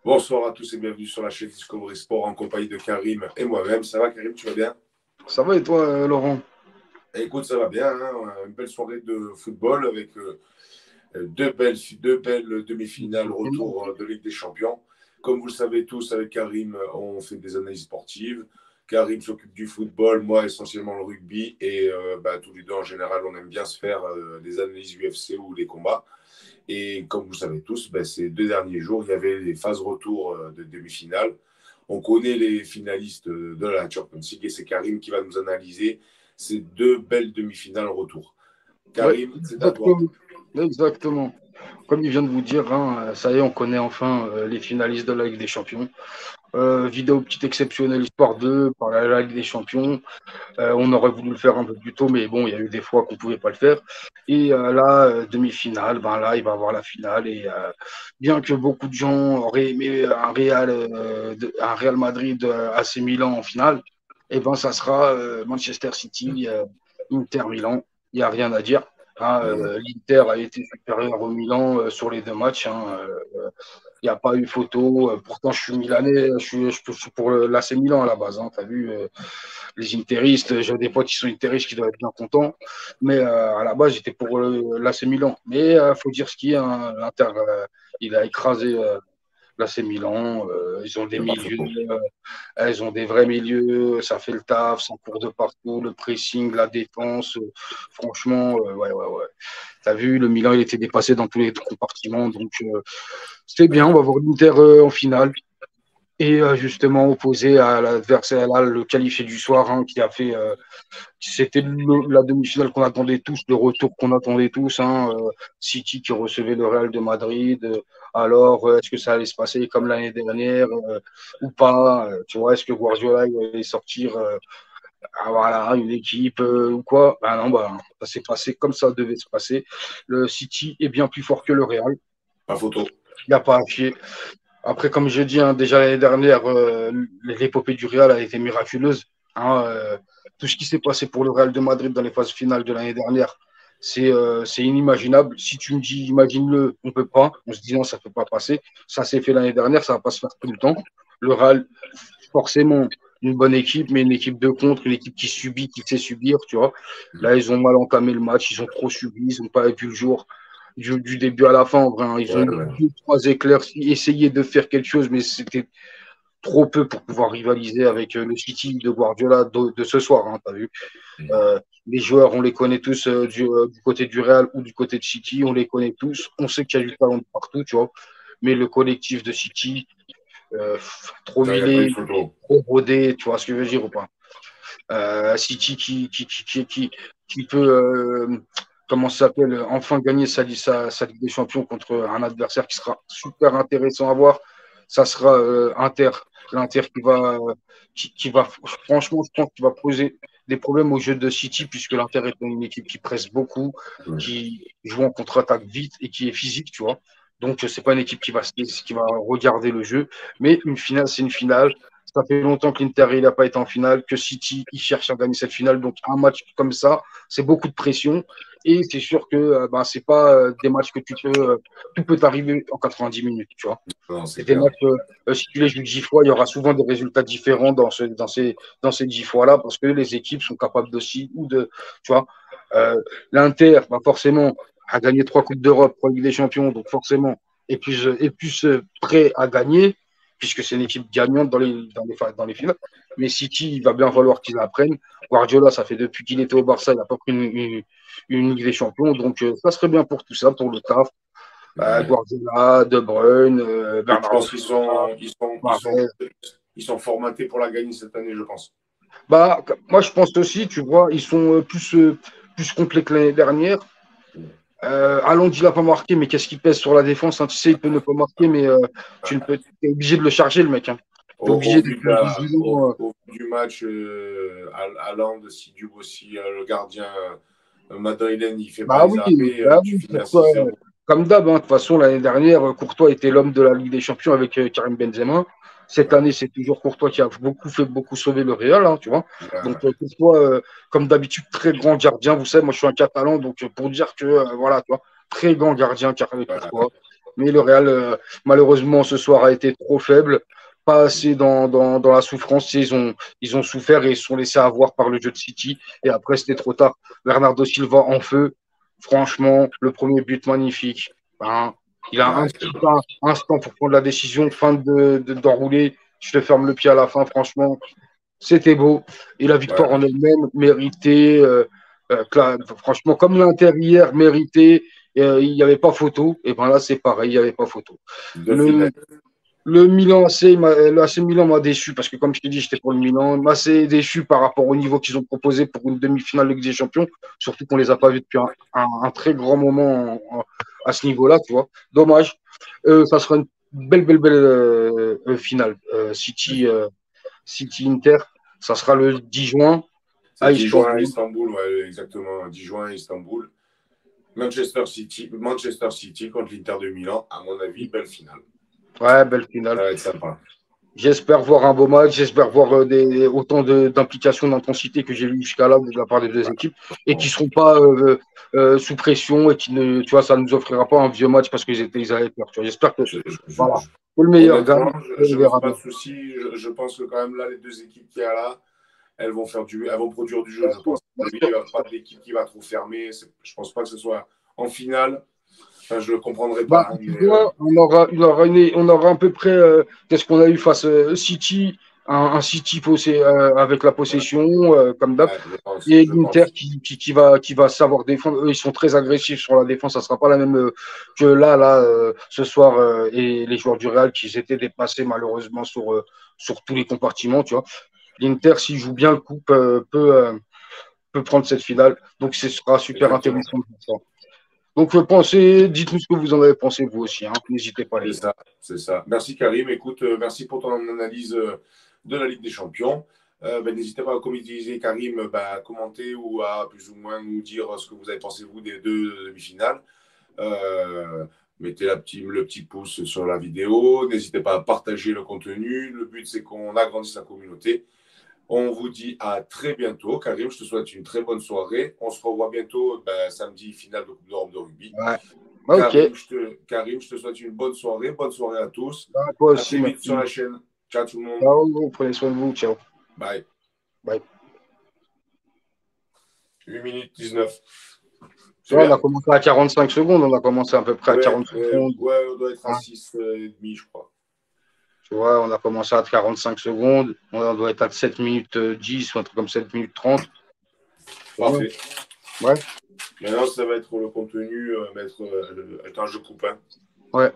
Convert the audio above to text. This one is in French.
Bonsoir à tous et bienvenue sur la chaîne Discovery Sport en compagnie de Karim et moi-même. Ça va Karim, tu vas bien? Ça va et toi, Laurent? Écoute, ça va bien, hein. Une belle soirée de football avec deux belles demi-finales retour de Ligue des Champions. Comme vous le savez tous, avec Karim, on fait des analyses sportives. Karim s'occupe du football, moi essentiellement le rugby. Et tous les deux, en général, on aime bien se faire des analyses UFC ou des combats. Et comme vous le savez tous, ces 2 derniers jours, il y avait les phases retour de demi-finale. On connaît les finalistes de la Champions League et c'est Karim qui va nous analyser ces deux belles demi-finales retour. Oui, Karim, c'est à toi. exactement. Exactement. Comme il vient de vous dire, hein, ça y est, on connaît enfin les finalistes de la Ligue des Champions. Vidéo petite exceptionnelle, histoire de par la Ligue des Champions. On aurait voulu le faire un peu plus tôt, mais bon, il y a eu des fois qu'on ne pouvait pas le faire. Et là, demi-finale, ben là, il va y avoir la finale. Et bien que beaucoup de gens auraient aimé un Real Madrid AC Milan en finale, et ben ça sera Manchester City, Inter Milan. Il n'y a rien à dire. Hein, l'Inter a été supérieur au Milan sur les deux matchs. Hein, il n'y a pas eu photo. Pourtant, je suis Milanais, je suis pour l'AC Milan à la base. Hein, tu as vu, les interistes, j'ai des potes qui sont interistes qui doivent être bien contents. Mais à la base, j'étais pour l'AC Milan. Mais il faut dire ce qu'il y a. Hein, l'Inter, il a écrasé l'AC Milan. Ils ont des C'est pas milieux, faux. ils ont des vrais milieux. Ça fait le taf, ça court de partout. Le pressing, la défense. Franchement, ouais, ouais, ouais. Tu as vu, le Milan, il était dépassé dans tous les compartiments. Donc, c'était bien. On va voir l'Inter en finale. Et justement opposé à l'adversaire, là, le qualifié du soir, hein, qui a fait, c'était la demi-finale qu'on attendait tous, le retour qu'on attendait tous, hein, City qui recevait le Real de Madrid. Alors, est-ce que ça allait se passer comme l'année dernière ou pas? Tu vois, est-ce que Guardiola il allait sortir voilà, une équipe ou quoi? Ben non, bah, ça s'est passé comme ça devait se passer. Le City est bien plus fort que le Real. Pas photo. Il n'y a pas à fier. Après, comme je dis, hein, déjà l'année dernière, l'épopée du Real a été miraculeuse. Hein, tout ce qui s'est passé pour le Real de Madrid dans les phases finales de l'année dernière, c'est inimaginable. Si tu me dis, imagine-le, on ne peut pas. On se dit non, ça ne peut pas passer. Ça s'est fait l'année dernière, ça ne va pas se faire tout le temps. Le Real, forcément, une bonne équipe, mais une équipe de contre, une équipe qui subit, qui sait subir, tu vois. Là, ils ont mal entamé le match, ils ont trop subi, ils n'ont pas vu le jour du début à la fin. En vrai, hein. Ils ont Ouais, eu ouais. deux, trois éclairs, essayé de faire quelque chose, mais c'était trop peu pour pouvoir rivaliser avec le City de Guardiola de ce soir. Hein, t'as vu les joueurs, on les connaît tous du côté du Real ou du côté de City, on les connaît tous. On sait qu'il y a du talent de partout, tu vois. Mais le collectif de City, trop Ça, il n'y a pas eu huilé, photo. trop rodé, tu vois ce que je veux dire ou pas? City qui peut, comment ça s'appelle, enfin gagner sa Ligue des Champions contre un adversaire qui sera super intéressant à voir. Ça sera Inter. L'Inter qui va, franchement, je pense qu'il va poser des problèmes au jeu de City, puisque l'Inter est une équipe qui presse beaucoup, qui joue en contre-attaque vite et qui est physique, tu vois. Donc, c'est pas une équipe qui va regarder le jeu. Mais une finale, c'est une finale. Ça fait longtemps que l'Inter n'a pas été en finale, que City il cherche à gagner cette finale. Donc un match comme ça, c'est beaucoup de pression. Et c'est sûr que c'est pas des matchs que tout peut arriver en 90 minutes, tu vois. Non, C'est c'est des clair. matchs, si tu les joues 10 fois, il y aura souvent des résultats différents dans ces 10 fois-là, parce que les équipes sont capables aussi, tu vois. L'Inter, forcément, a gagné 3 Coupes d'Europe, 3 Ligues des Champions, donc forcément, est plus prêt à gagner, puisque c'est une équipe gagnante dans les finales. Mais City, il va bien falloir qu'ils apprennent. Guardiola, ça fait depuis qu'il était au Barça, il n'a pas pris une Ligue des Champions. Donc, ça serait bien pour tout ça, pour le taf. Ouais. Guardiola, De Bruyne, Et je Bernardo pense qu'ils Silva, sont, ils sont, ils sont, Mahrez. ils sont formatés pour la gagner cette année, je pense. Moi, je pense aussi, tu vois, ils sont plus complets que l'année dernière. Alonso, il n'a pas marqué, mais qu'est-ce qui pèse sur la défense, hein, tu sais, il peut ne pas marquer, mais tu es obligé de le charger, le mec. Hein. Tu es Au obligé vu, d'être au, vigilant. au vu du match, Haaland, si du aussi, le gardien madrilène, il fait pas Bah les oui, arrêts, bah tu oui, finis à pourquoi 6-0. comme d'hab, hein, de toute façon, l'année dernière, Courtois était l'homme de la Ligue des Champions avec Karim Benzema. Cette année, Ouais, c'est toujours Courtois qui a beaucoup sauvé le Real, hein, tu vois. Donc, ouais, Courtois, comme d'habitude, très grand gardien. Vous savez, moi, je suis un Catalan, donc pour dire que, voilà, tu vois, très grand gardien, Karim ouais. Courtois. Mais le Real, malheureusement, ce soir a été trop faible, pas assez dans la souffrance. Ils ont souffert et ils se sont laissés avoir par le jeu de City. Et après, c'était trop tard. Bernardo Silva en feu. Franchement, le premier but magnifique. Hein, il a un Ouais, petit instant pour prendre la décision, fin d'enrouler. Je te ferme le pied à la fin, franchement. C'était beau. Et la victoire en ouais, elle-même, méritée. Franchement, comme l'Inter hier, méritée. Il n'y avait pas photo. Et ben là, c'est pareil, il n'y avait pas photo. de Le, finesse. le Milan AC, le AC Milan m'a déçu parce que, comme je t'ai dit, j'étais pour le Milan. M'a assez déçu par rapport au niveau qu'ils ont proposé pour une demi-finale Ligue des Champions. Surtout qu'on ne les a pas vus depuis un très grand moment à ce niveau-là, tu vois. Dommage. Ça sera une belle finale. City Inter. Ça sera le 10 juin C'est à 10 juin à Istanbul. Istanbul, ouais, exactement. 10 juin à Istanbul. Manchester City contre l'Inter de Milan, à mon avis, belle finale. Ouais, belle Ça finale. va être sympa. J'espère voir un beau match, j'espère voir autant d'implication, d'intensité que j'ai vu jusqu'à là de la part des deux équipes et qui ne Bon, seront pas sous pression et qui ne, tu vois, ça ne nous offrira pas un vieux match parce ils avaient peur. Tu vois. J'espère que, je- je- je- voilà, je- que le meilleur honnêtement, gagne et je on ne me fais verra pas bien. de soucis. Je pense que quand même là, les deux équipes qu'il y a là, elles vont produire du jeu, je pense. Il n'y a pas d'équipe qui va trop fermer. Je ne pense pas que ce soit en finale. Enfin, je ne le comprendrai Bah, pas, hein, tu mais vois, on aura à peu près qu'est-ce qu'on a eu face City, un City avec la ouais, possession, comme d'hab. ouais, je pense. Et Je l'Inter pense. qui va savoir défendre. Eux, ils sont très agressifs sur la défense. Ça ne sera pas la même que ce soir, et les joueurs du Real qui s'étaient dépassés malheureusement sur tous les compartiments. Tu vois. L'Inter, s'il joue bien le coup, peut prendre cette finale. Donc, ce sera super Exactement. intéressant de voir ça. Donc, dites-nous ce que vous en avez pensé, vous aussi. Hein. N'hésitez pas, les C'est gars. ça, c'est ça. Merci Karim. Écoute, merci pour ton analyse de la Ligue des Champions. N'hésitez pas, comme il disait Karim, à commenter ou à plus ou moins nous dire ce que vous avez pensé, vous, des deux demi-finales. Mettez le petit pouce sur la vidéo. N'hésitez pas à partager le contenu. Le but, c'est qu'on agrandisse la communauté. On vous dit à très bientôt. Karim, je te souhaite une très bonne soirée. On se revoit bientôt samedi, finale de Coupe d'Europe de rugby. Ouais. Ok. Karim, je te souhaite une bonne soirée. Bonne soirée à tous. Ah, toi À aussi, très vite sur merci. la chaîne. Ciao tout le monde. Ciao, prenez soin de vous. Ciao. Bye. Bye. 8 minutes 19. C'est Ouais, on bien? a commencé à 45 secondes. On a commencé à peu près à Ouais, 40 secondes. ouais, on doit être à Hein. 6 et demi, je crois. Tu vois, on a commencé à 45 secondes. On doit être à 7 minutes 10 ou un truc comme 7 minutes 30. Ouais. Parfait. Ouais. Maintenant, ça va être le contenu. Attends, je coupe. Hein. Ouais.